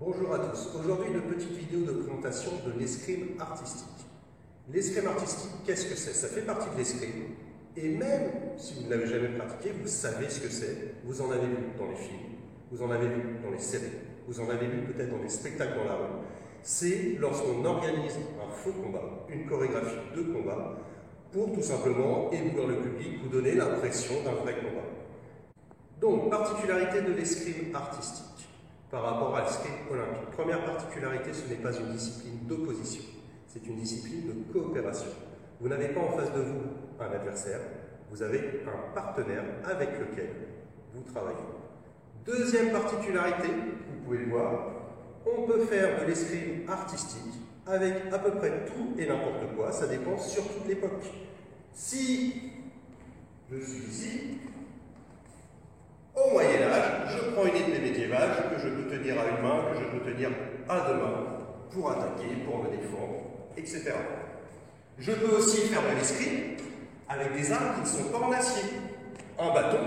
Bonjour à tous. Aujourd'hui, une petite vidéo de présentation de l'escrime artistique. L'escrime artistique, qu'est-ce que c'est? Ça fait partie de l'escrime. Et même si vous ne l'avez jamais pratiqué, vous savez ce que c'est. Vous en avez vu dans les films, vous en avez vu dans les séries, vous en avez vu peut-être dans les spectacles dans la rue. C'est lorsqu'on organise un faux combat, une chorégraphie de combat, pour tout simplement éblouir le public, vous donner l'impression d'un vrai combat. Donc, particularité de l'escrime artistique par rapport à l'escrime olympique. Première particularité, ce n'est pas une discipline d'opposition, c'est une discipline de coopération. Vous n'avez pas en face de vous un adversaire, vous avez un partenaire avec lequel vous travaillez. Deuxième particularité, vous pouvez le voir, on peut faire de l'escrime artistique avec à peu près tout et n'importe quoi, ça dépend surtout de l'époque. Si je suis ici, au Moyen-Âge, je prends une épée médiévale que je peux tenir à une main, que je peux tenir à deux mains, pour attaquer, pour me défendre, etc. Je peux aussi faire de l'escrime avec des armes qui ne sont pas en acier. Un bâton,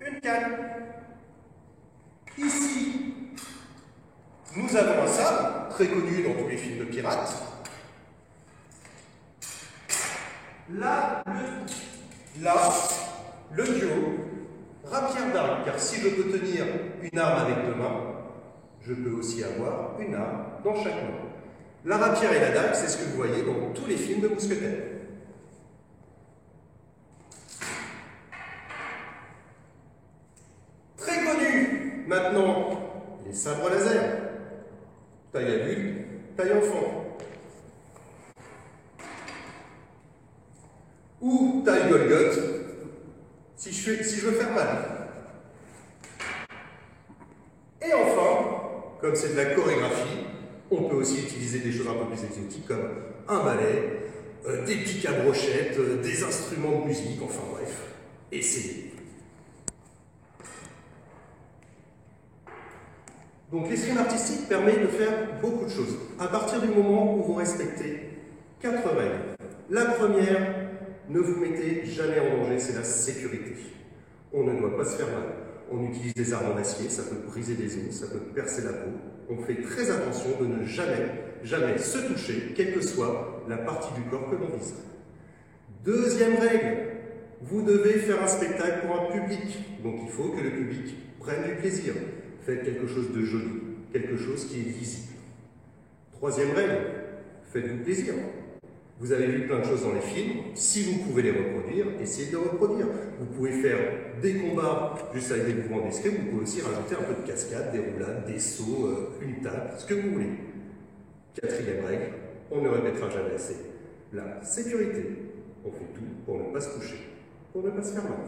une canne. Ici, nous avons un sabre, très connu dans tous les films de pirates. Là, le duo, rapière d'arme, car si je peux tenir une arme avec deux mains, je peux aussi avoir une arme dans chaque main. La rapière et la dague, c'est ce que vous voyez dans tous les films de mousquetaires. Très connu maintenant, les sabres laser, taille adulte, taille enfant. Ou taille Golgoth, si je veux faire mal. Et enfin, comme c'est de la chorégraphie, on peut aussi utiliser des choses un peu plus exotiques comme un ballet, des pics à brochettes, des instruments de musique, enfin bref, essayez. Donc l'escrime artistique permet de faire beaucoup de choses, à partir du moment où vous respectez 4 règles. La première, ne vous mettez jamais en danger, c'est la sécurité. On ne doit pas se faire mal. On utilise des armes en acier, ça peut briser des os, ça peut percer la peau. On fait très attention de ne jamais se toucher, quelle que soit la partie du corps que l'on vise. Deuxième règle, vous devez faire un spectacle pour un public. Donc il faut que le public prenne du plaisir. Faites quelque chose de joli, quelque chose qui est visible. Troisième règle, faites-vous plaisir. Vous avez vu plein de choses dans les films, si vous pouvez les reproduire, essayez de les reproduire. Vous pouvez faire des combats juste avec des mouvements d'escrime, vous pouvez aussi rajouter un peu de cascade, des roulades, des sauts, une table, ce que vous voulez. Quatrième règle, on ne répétera jamais assez, la sécurité. On fait tout pour ne pas se coucher, pour ne pas se faire mal.